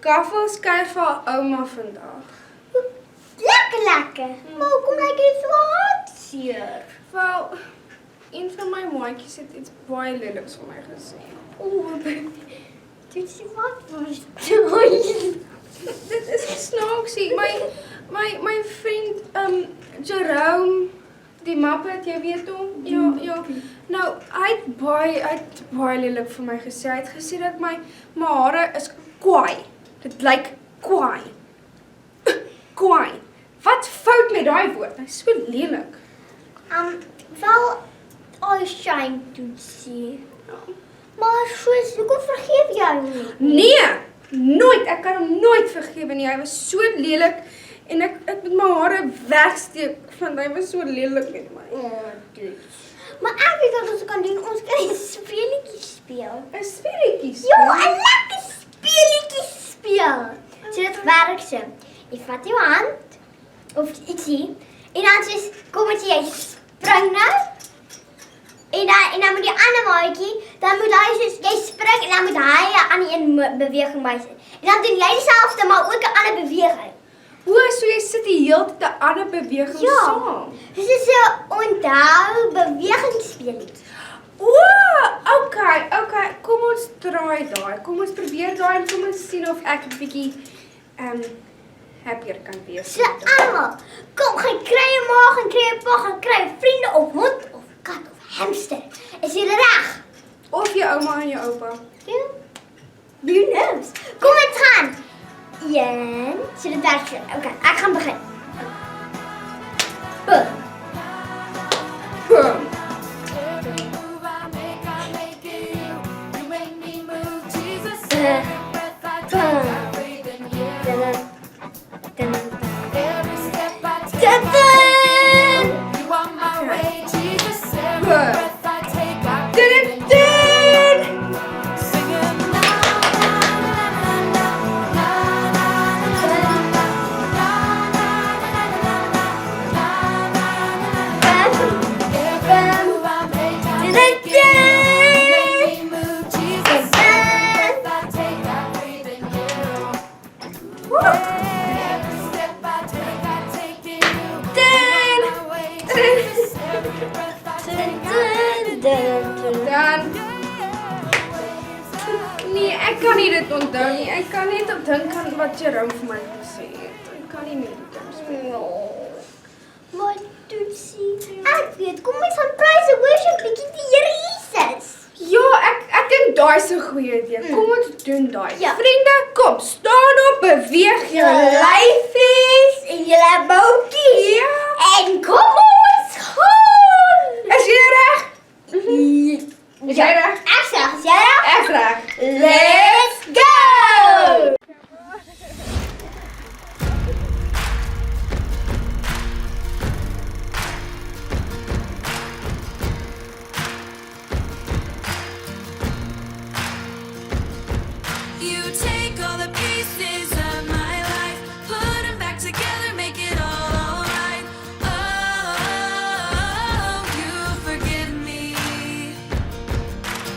kaffelskyf vir ouma vandag. Lekker. Maar hoekom lyk jy so hartseer? Wel, een van my maatjies het iets baie leliks vir my gesê. Dit is wat was. Dit is snaaksie. My vriend Jerome, die Muppet, jy weet hom? Ja. Nou, hy het baie lelik vir my gesê. Hy het gesê dat my hare is kwaai. Dit lyk kwaai. Kwaai. Wat fout met daai woord? Hy's so lelik. Wel, I shame to see. Maar soos, hoekom vergeef jy nie? Nee, nooit. Ek kan hom nooit vergewe nie. Hy was so lelik en ek moet my hare wegsteek want hy was so lelik met my. Maar ek weet wat ons kan doen. Ons kan 'n speletjie speel. 'n Speletjie speel? Ja, 'n lekker speletjie speel. So dit werk so. Jy vat jou hand of ietsie en dan sê kom jy spring nou. En dan moet die ander maatjie, dan moet hy jy spring en dan moet hy 'n ander een beweging bysit. En dan doen jy dieselfde maar ook 'n ander beweging. O, so jy sit die hele tyd 'n ander beweging saam. Dis is 'n onthou bewegingsspeletjie. O, okay. Kom ons draai daai. Kom ons probeer daai en kom ons sien of ek 'n bietjie happier kan wees. So almal, kom gaan kry 'n ma, gaan kry 'n pa, gaan kry vriende of hond of kat of hamster. Is jy reg? Of jou ouma en jou oupa. Ja. Wie knows? Kom ons gaan. Een, so dit werk so. Okay, ek gaan begin. Boom. Boom. Nee, ek kan nie dit onthou nie. Ek kan net dink aan wat Jerome vir my gesê het. Ek kan nie meer dit speel. Maar Toetsie, ek weet, kom ons gaan praise and worship bietjie die Here Jesus. Ja, ek dink daai is 'n goeie idee. Kom ons doen daai. Ja. Vriende, kom, staan op, beweeg jou lyfies en julle boutjies. Ja. En kom ons gaan. Is jy reg? Is jy reg? Ek sê, is jy reg? Ek reg. Let's go! You take all the pieces of my life, put them back together, make it all alright. Oh, you forgive me.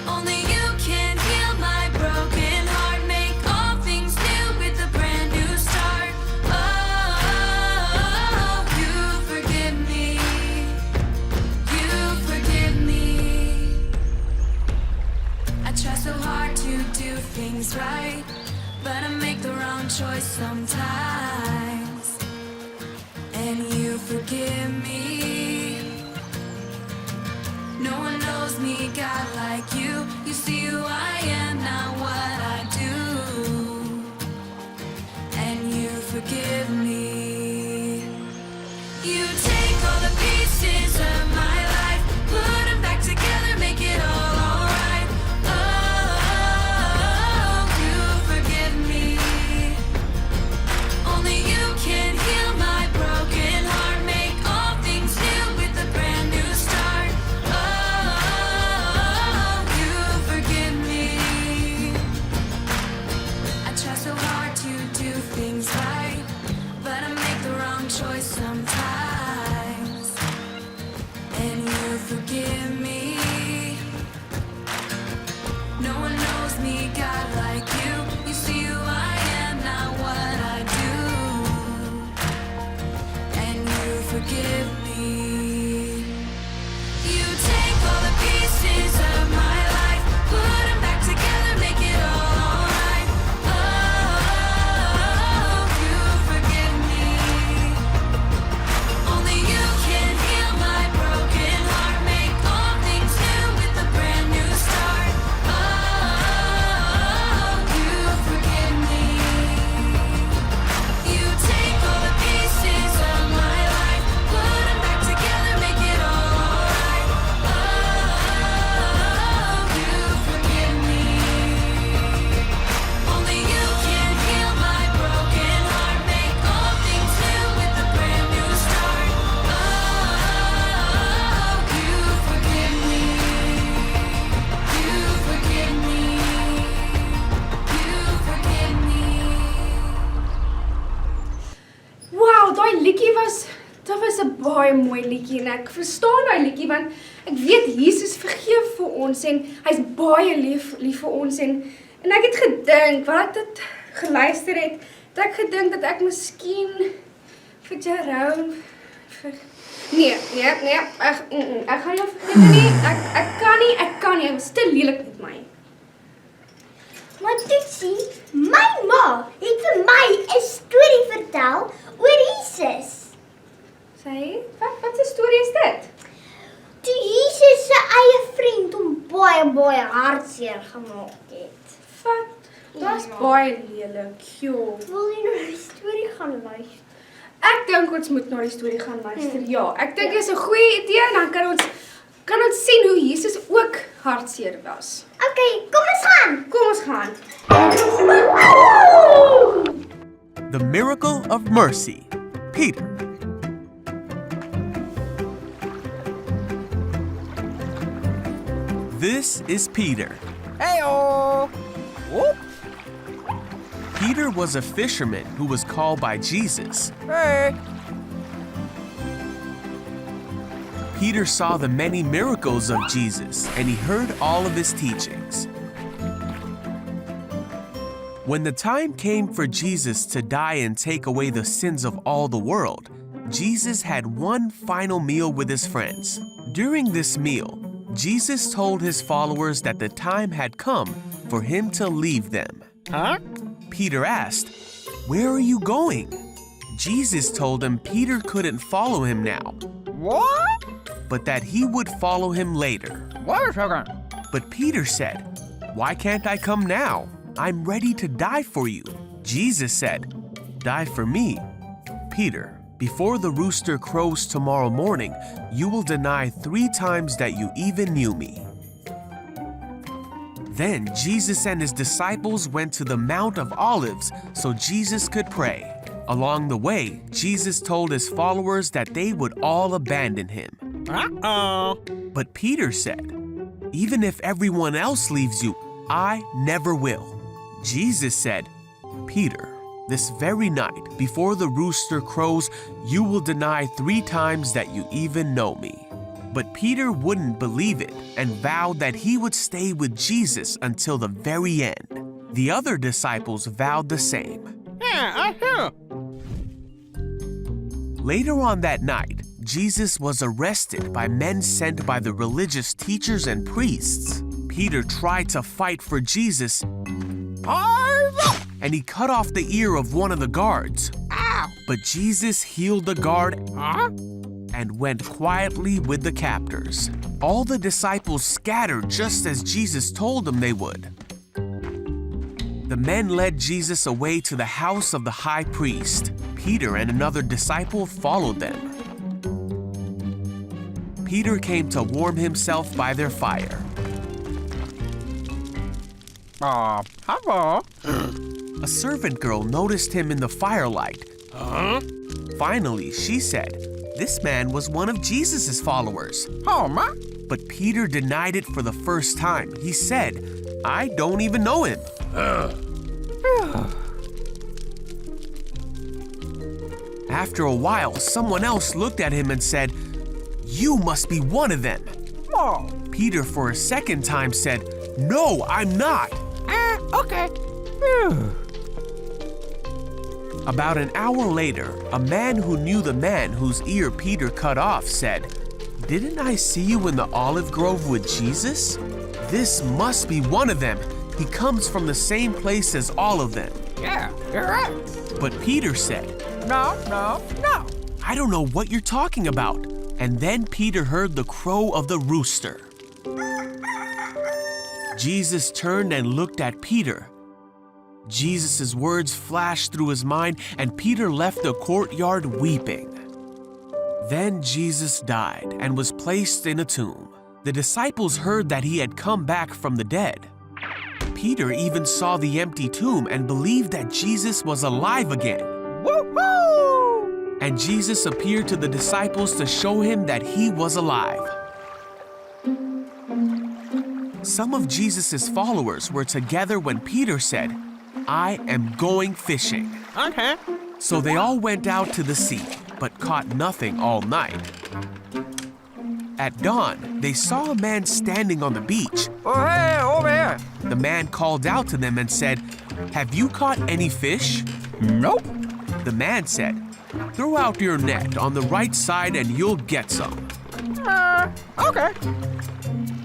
Only you can heal my broken heart, make all things new with a brand new start. Oh, you forgive me. You forgive me. I try so hard to do things right, but I make the wrong choice sometimes. And you forgive me. No one knows me, God, like you. You see who I am, not what I do. And you forgive me. You take all the pieces of my life, put them back together, make it all alright. Oh, you forgive me. Only you can heal my broken heart, make all things new with a brand new start. Oh, you forgive me. I try so hard to do things right, but I make the wrong choice sometimes. And you forgive me. No one knows me, God, like you. You see who I am, liedjie was een baie mooi liedjie en ek verstaan daai liedjie want ek weet Jesus vergeef vir ons en hy's baie lief vir ons en ek het gedink, wat ek dit geluister het, dat ek gedink dat ek miskien vir Jerome Nee, ek gaan jou vergeet nie, ek kan nie, hy was te lelik met my. Maar Toetsie, my ma het vir my 'n storie vertel oor Jesus. Sê, wat 'n storie is dit? Toe Jesus se eie vriend hom baie hartseer gemaak het. Dit was baie lelik, joh. Wil jy nou die storie gaan luister? Ek dink ons moet na die storie gaan luister. Ja, ek dink dit is 'n goeie idee en dan kan ons sien hoe Jesus ook hartseer was. Okay, kom ons gaan. Kom ons gaan. The Miracle of Mercy, Peter. This is Peter. Hey-o! Whoop! Peter was a fisherman who was called by Jesus. Hey! Peter saw the many miracles of Jesus and he heard all of his teachings. When the time came for Jesus to die and take away the sins of all the world, Jesus had one final meal with his friends. During this meal, Jesus told his followers that the time had come for him to leave them. Huh? Peter asked, "Where are you going?" Jesus told him Peter couldn't follow him now, What? but that he would follow him later. Wait a second. But Peter said, "Why can't I come now? I'm ready to die for you." Jesus said, "Die for me. Peter, before the rooster crows tomorrow morning, you will deny 3 times that you even knew me." Then Jesus and his disciples went to the Mount of Olives so Jesus could pray. Along the way, Jesus told his followers that they would all abandon him. Uh-oh. But Peter said, "Even if everyone else leaves you, I never will." Jesus said, "Peter, this very night, before the rooster crows, you will deny 3 times that you even know me." But Peter wouldn't believe it and vowed that he would stay with Jesus until the very end. The other disciples vowed the same. Yeah, I hear. Later on that night, Jesus was arrested by men sent by the religious teachers and priests. Peter tried to fight for Jesus, and he cut off the ear of one of the guards. Ow! But Jesus healed the guard Huh? and went quietly with the captors. All the disciples scattered just as Jesus told them they would. The men led Jesus away to the house of the high priest. Peter and another disciple followed them. Peter came to warm himself by their fire. Hello. A servant girl noticed him in the firelight. Huh? Finally, she said, "This man was one of Jesus' followers." Oh, ma? But Peter denied it for the first time. He said, "I don't even know him." After a while, someone else looked at him and said, "You must be one of them." Oh. Peter, for a second time, said, "No, I'm not." Okay. About an hour later, a man who knew the man whose ear Peter cut off said, "Didn't I see you in the olive grove with Jesus? This must be one of them. He comes from the same place as all of them." Yeah, you're right. But Peter said, No. "I don't know what you're talking about." And then Peter heard the crow of the rooster. Jesus turned and looked at Peter. Jesus' words flashed through his mind, and Peter left the courtyard weeping. Then Jesus died and was placed in a tomb. The disciples heard that he had come back from the dead. Peter even saw the empty tomb and believed that Jesus was alive again. Woo-hoo! And Jesus appeared to the disciples to show him that he was alive. Some of Jesus' followers were together when Peter said, "I am going fishing." Okay. So they all went out to the sea. but caught nothing all night. At dawn, they saw a man standing on the beach. Oh, hey, over here. The man called out to them and said, "Have you caught any fish?" Nope. The man said, "Throw out your net on the right side and you'll get some." Okay.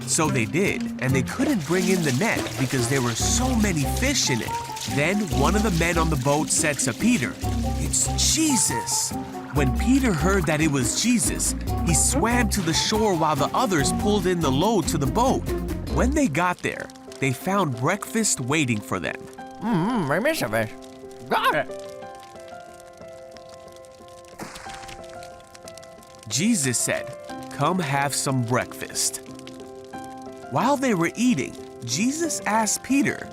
So they did, and they couldn't bring in the net because there were so many fish in it. Then one of the men on the boat said to Peter, "It's Jesus." When Peter heard that it was Jesus, he swam to the shore while the others pulled in the load to the boat. When they got there, they found breakfast waiting for them. I miss a fish. Got it. Jesus said, "Come have some breakfast." While they were eating, Jesus asked Peter,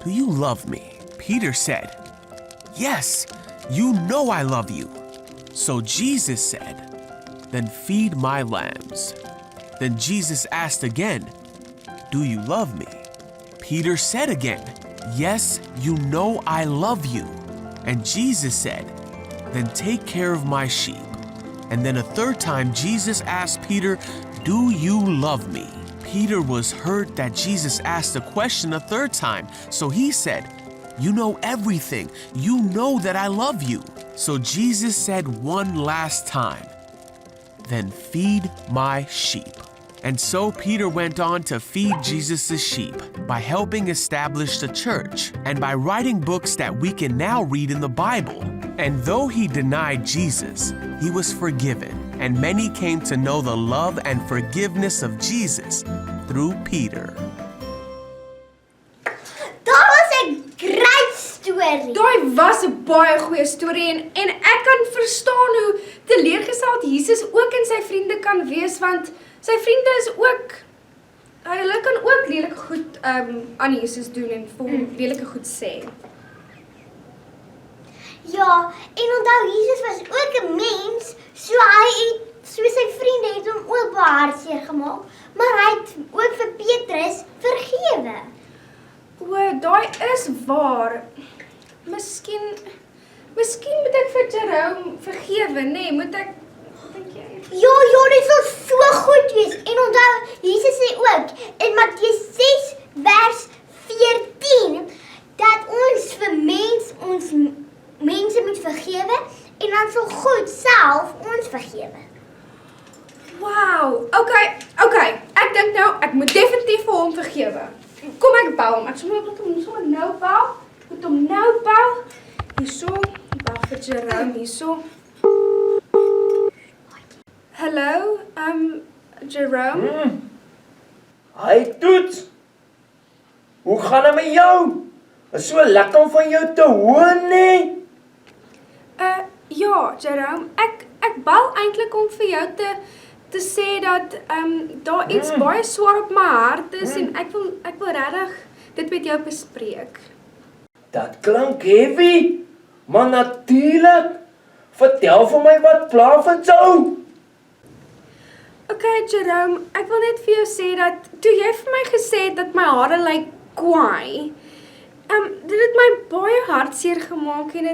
"Do you love me?" Peter said, "Yes, you know I love you." So Jesus said, "Then feed my lambs." Then Jesus asked again, "Do you love me?" Peter said again, "Yes, you know I love you." And Jesus said, "Then take care of my sheep." And then a third time, Jesus asked Peter, "Do you love me?" Peter was hurt that Jesus asked the question a third time, so he said, "You know everything. You know that I love you." So Jesus said one last time, "Then feed my sheep." And so Peter went on to feed Jesus' sheep by helping establish the church and by writing books that we can now read in the Bible. And though he denied Jesus, he was forgiven, and many came to know the love and forgiveness of Jesus through Peter. Daar was 'n great storie. Daai was 'n baie goeie storie en ek kan verstaan hoe teleurgesteld Jesus ook in sy vriende kan wees want sy vriende is ook hulle kan ook lelike goed aan Jesus doen en vir hom lelike goed sê. Ja, en onthou Jesus was ook 'n mens, so sy vriende het hom ook baie hartseer gemaak, maar hy het ook vir Petrus vergewe. O, daai is waar. Miskien moet ek vir Jerome vergewe, nê? Moet ek dink jy? Ja, dit sal so goed wees. En onthou, Jesus sê ook in Matteus 6 vers 14 dat ons vir ons mense moet vergewe en dan sal God self ons vergewe. Wow, okay. Ek dink nou ek moet definitief vir hom vergewe. Kom ek bel hom. Ek moet hom nou bel. Hierso, bel vir Jerome hierso. Hallo, Jerome? Hi Toets. Hoe gaan dit met jou? Is so lekker om van jou te hoor, nee. Ja, Jerome, ek bel eintlik om vir jou te sê dat daar iets baie swaar op my hart is en ek wil regtig dit met jou bespreek. Dat klink heavy, maar natuurlik. Vertel vir my wat pla van jou. Okay, Jerome, ek wil net vir jou sê dat toe jy vir my gesê het dat my hare lyk kwaai, dit het my baie hartseer gemaak en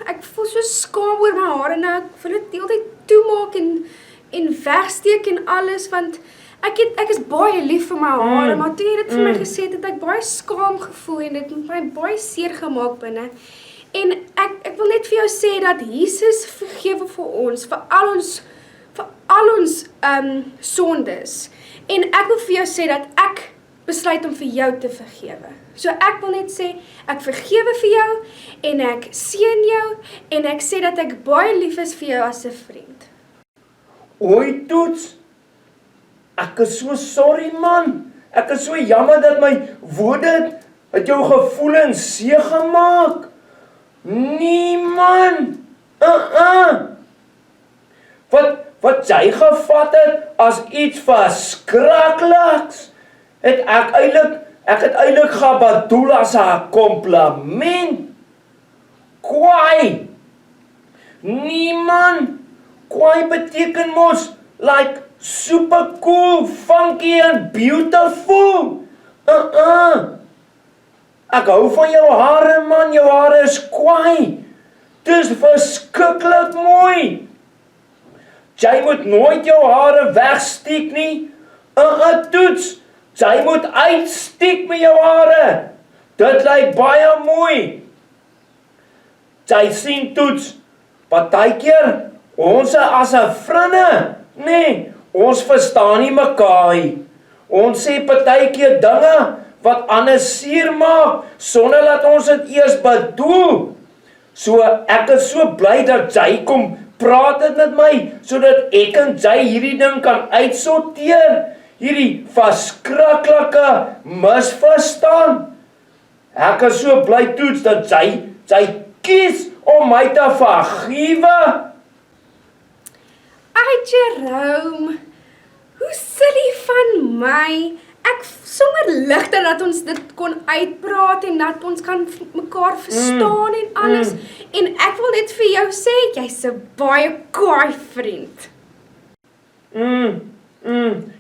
ek voel so skaam oor my hare nou. Ek wil dit heeltyd toemaak en wegsteek en alles want ek is baie lief vir my hare, maar toe jy dit vir my gesê het ek baie skaam gevoel en dit het my baie seer gemaak binne. En ek wil net vir jou sê dat Jesus vergewe vir ons, vir al ons sondes. En ek wil vir jou sê dat ek besluit om vir jou te vergewe. So ek wil net sê, ek vergewe vir jou en ek seën jou en ek sê dat ek baie lief is vir jou as 'n vriend. Oei Toets. Ek is so sorry man. Ek is so jammer dat my woorde het jou gevoelens seer gemaak. Nee man. Wat jy gevat het as iets verskrikliks, het ek het eintlik gebedoel as 'n kompliment. Kwaai. Nee man. Kwaai beteken mos like super cool, funky and beautiful. Ek hou van jou hare man, jou hare is kwaai. Dis verskriklik mooi. jy moet nooit jou hare wegsteek nie. Toets, jy moet uitsteek met jou hare. Dit lyk baie mooi. Jy sien Toets, partykeer, ons as 'n vriende, nee, ons verstaan nie mekaar nie. Ons sê partykeer dinge wat ander seer maak, sonder dat ons dit eers bedoel. So, ek is so bly dat jy kom praat dit met my, sodat ek en jy hierdie ding kan uitsorteer, hierdie verskriklike misverstaan. Ek is so bly Toets dat jy kies om my te vergewe. Ai, Jerome, hoe silly van my. Ek sommer ligter dat ons dit kon uitpraat en dat ons kan mekaar verstaan en alles. En ek wil net vir jou sê, jy's 'n baie kwaai vriend.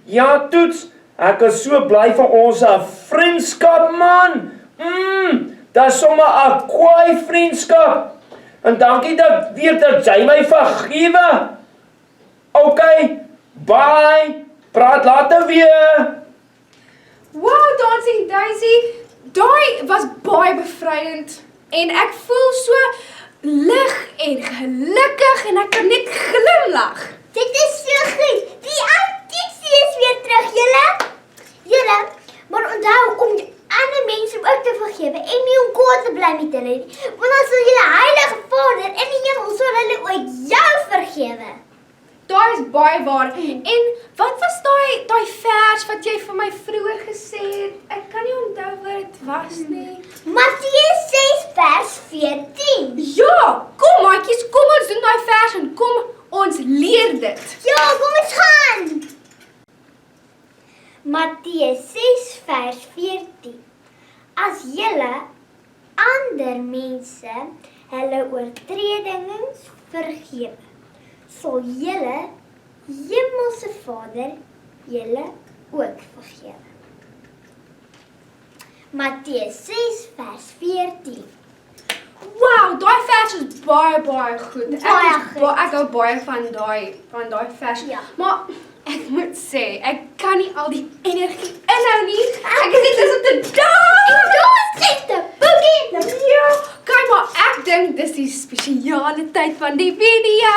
Ja, Toets, ek is so bly vir ons vriendskap, man. Dat is sommer 'n kwaai vriendskap. En dankie dat jy my vergewe. Okay, bye. Praat later weer. Wow, Dancing Daisy, daai was baie bevrydend. En ek voel so lig en gelukkig en ek kan net glimlag. Dit is so goed. Die audisie is weer terug, julle. Maar onthou om ander mense ook te vergewe en nie om kwaad te bly met hulle nie. Want dan sal julle Heilige Vader in die hemel sal hulle ook jou vergewe. Daai is baie waar. En wat was daai vers wat jy vir my vroeër gesê het? Ek kan nie onthou wat dit was nie. Matteus 6 vers 14. Ja, kom maatjies, kom ons doen daai vers en kom ons leer dit. Ja, kom ons gaan. Matteus 6 vers 14. As julle ander mense hulle oortredings vergewe, sal julle hemelse Vader julle ook vergewe. Matteus 6 vers 14. Wow, daai vers is baie goed. Baie goed. Ek hou baie van daai vers. Ja. Maar ek moet sê, ek kan nie al die energie inhou nie. Ek is net so te dans. Dit is 'n boogie. Ja, kyk maar, ek dink dis die spesiale tyd van die video.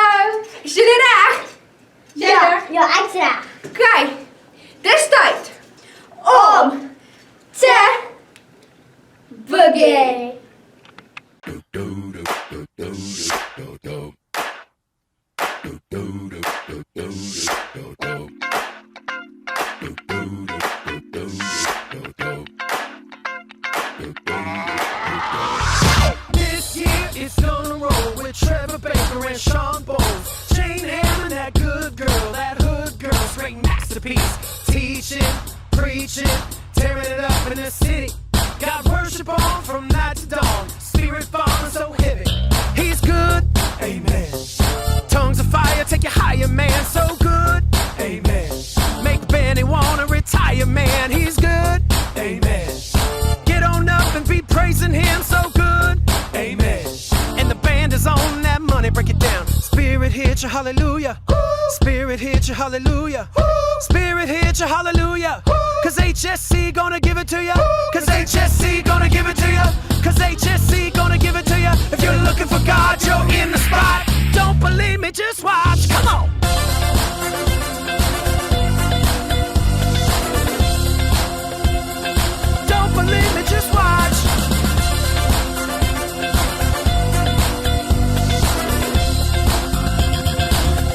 Is jy reg? Ja, ek's reg. Kyk, dis tyd om te boogie. This year it's gonna roll with Trevor Baker and Sean Bowles. Jane Hammond, that good girl, that hood girl, straight masterpiece. Teaching, preaching, tearing it up in the city. Got worship on from night to dawn. Spirit falling so heavy. He's good, amen. Tongues of fire take you higher, man. So good, amen. Make Benny wanna retire, man. He's good, amen. Get on up and be praising him, so good, amen. And the band is on that money, break it down. Spirit hit you, hallelujah. Spirit hit you, hallelujah. Spirit hit you, hallelujah. Cause HSC gonna give it to you. Cause HSC gonna give it to you. Cause HSC gonna give it to you. If you're looking for God, you're in the spot. Don't believe me, just watch. Come on. Don't believe me, just watch.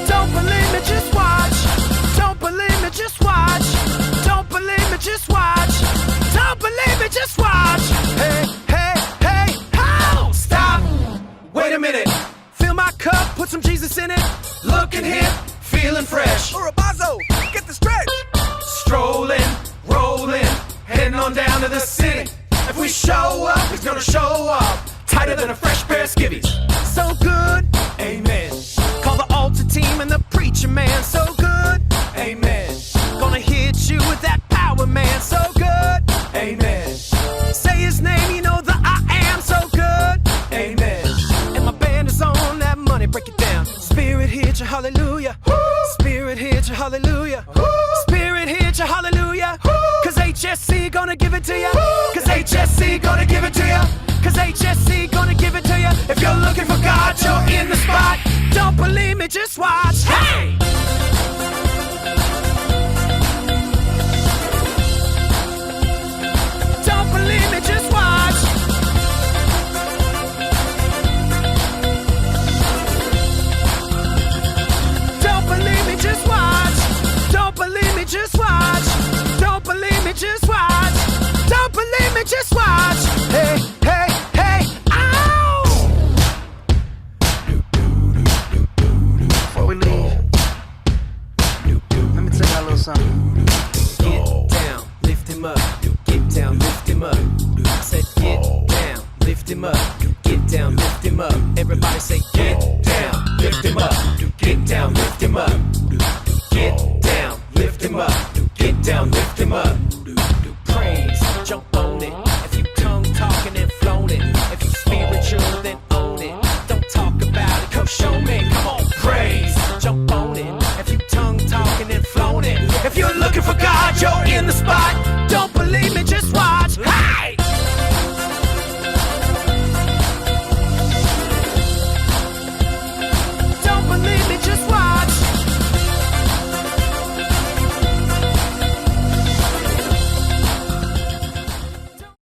Don't believe me, just watch. Don't believe me, just watch. Don't believe me, just watch. Don't believe me, just watch. Hey, hey, hey, how? Stop. Wait a minute. Fill my cup, put some Jesus in it. Looking hip, feeling fresh. Urabazo, get the stretch. Strolling, rolling, heading on down to the city. If we show up, he's gonna show up. Tighter than a fresh pair of skivvies. So good, amen. Call the altar team and the preacher man. So good, amen. Gonna hit you with that power, man. So good, amen. Say his name, you know the I am. So good, amen. And my band is on that money, break it down. Spirit hit you, hallelujah. hallelujah. Spirit hit you, hallelujah. Cause HSC gonna give it to you. Cause HSC gonna give it to you. Cause HSC gonna give it to you. If you're looking for God, you're in the spot. Don't believe me, just watch. Hey! Don't believe me, just watch. Don't believe me, just watch. Don't believe me, just watch. Don't believe me, just watch. Don't believe me, just watch. Hey, hey, hey, ow! Before we leave, let me tell y'all a little something. Get down, lift him up. Get down, lift him up. I said get down, lift him up. Get down, lift him up. Everybody say get down, lift him up. Get down, lift him up. Get down, lift him up. Get down, lift him up.